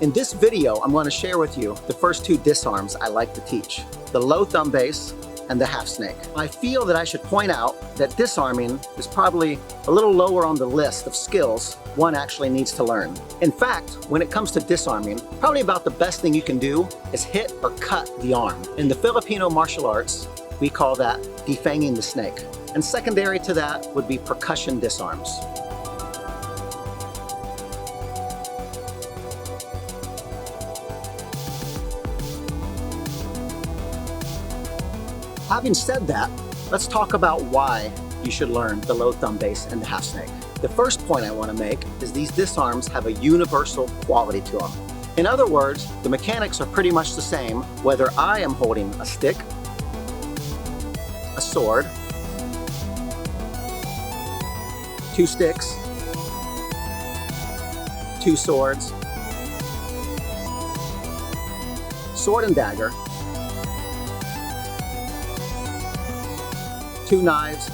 In this video, I'm going to share with you the first two disarms I like to teach, the low thumb base and the half snake. I feel that I should point out that disarming is probably a little lower on the list of skills one actually needs to learn. In fact, when it comes to disarming, probably about the best thing you can do is hit or cut the arm. In the Filipino martial arts, we call that defanging the snake. And secondary to that would be percussion disarms. Having said that, let's talk about why you should learn the low thumb base and the half snake. The first point I want to make is these disarms have a universal quality to them. In other words, the mechanics are pretty much the same whether I am holding a stick, a sword, two sticks, two swords, sword and dagger, two knives,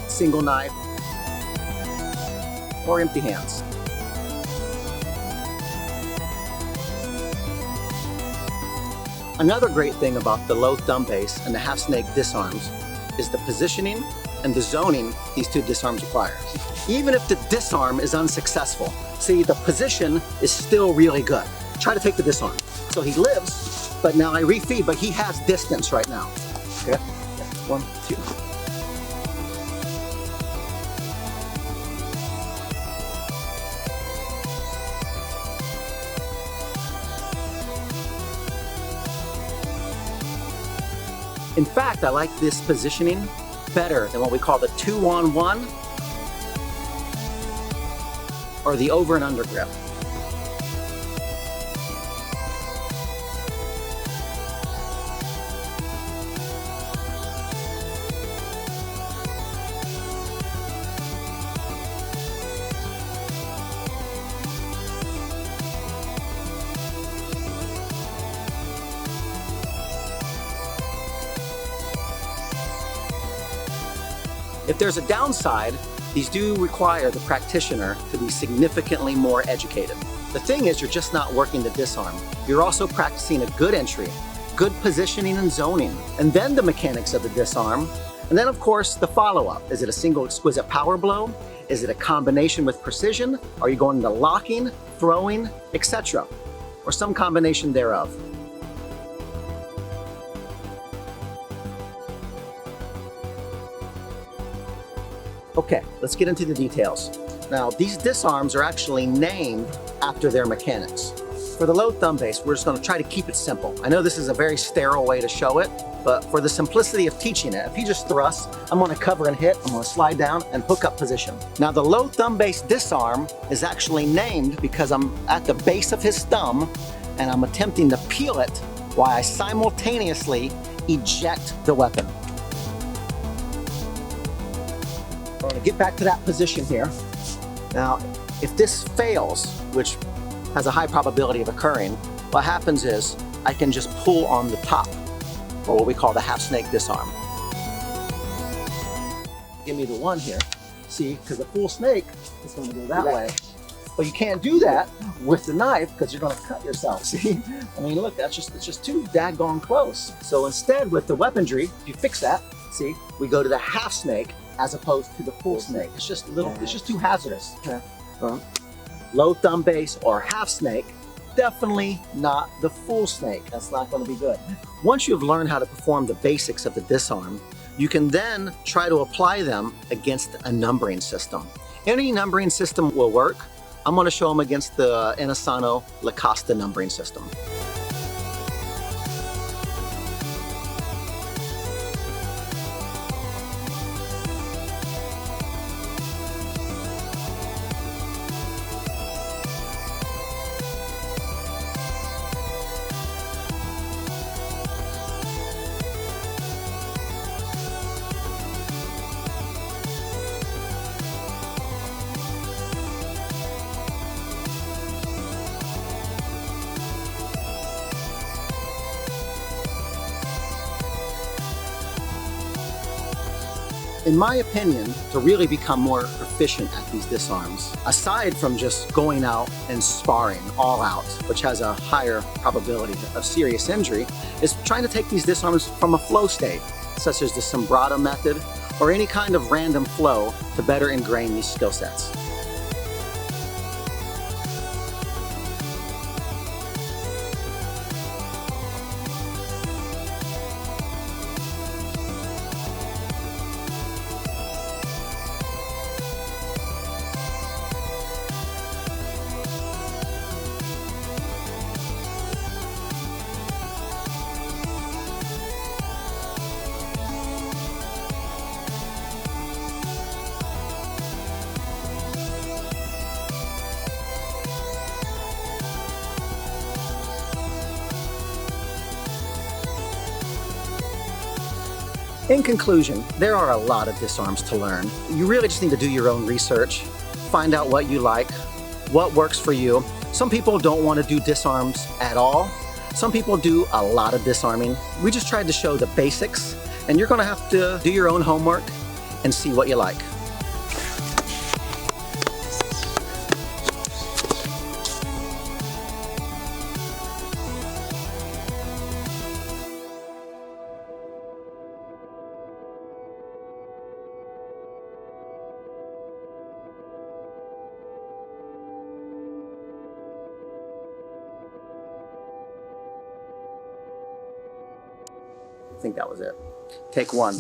single knife, or empty hands. Another great thing about the low thumb base and the half snake disarms is the positioning and the zoning these two disarms require. Even if the disarm is unsuccessful, see, the position is still really good. Try to take the disarm. So he lives, but now I refeed, but he has distance right now. Okay, 1, 2. In fact, I like this positioning better than what we call the 2-on-1 or the over and under grip. If there's a downside, these do require the practitioner to be significantly more educated. The thing is, you're just not working the disarm. You're also practicing a good entry, good positioning and zoning, and then the mechanics of the disarm. And then, of course, the follow-up. Is it a single exquisite power blow? Is it a combination with precision? Are you going into locking, throwing, etc.? Or some combination thereof? Okay, let's get into the details. Now, these disarms are actually named after their mechanics. For the low thumb base, we're just going to try to keep it simple. I know this is a very sterile way to show it, but for the simplicity of teaching it, if he just thrusts, I'm going to cover and hit, I'm going to slide down and hook up position. Now, the low thumb base disarm is actually named because I'm at the base of his thumb and I'm attempting to peel it while I simultaneously eject the weapon. I'm going to get back to that position here. Now, if this fails, which has a high probability of occurring, what happens is I can just pull on the top, or what we call the half snake disarm. Give me the one here. See, because the full snake is going to go that way. But you can't do that with the knife because you're going to cut yourself. See? I mean, look, it's just too daggone close. So instead, with the weaponry, if you fix that, see, we go to the half snake as opposed to the full snake. It's just it's just too hazardous. Low thumb base or half snake, definitely not the full snake. That's not going to be good. Once you've learned how to perform the basics of the disarm, you can then try to apply them against a numbering system. Any numbering system will work. I'm going to show them against the Enisano La Costa numbering system. In my opinion, to really become more efficient at these disarms, aside from just going out and sparring all out, which has a higher probability of serious injury, is trying to take these disarms from a flow state, such as the sombrado method, or any kind of random flow to better ingrain these skill sets. In conclusion, there are a lot of disarms to learn. You really just need to do your own research, find out what you like, what works for you. Some people don't want to do disarms at all. Some people do a lot of disarming. We just tried to show the basics, and you're going to have to do your own homework and see what you like. I think that was it. Take one.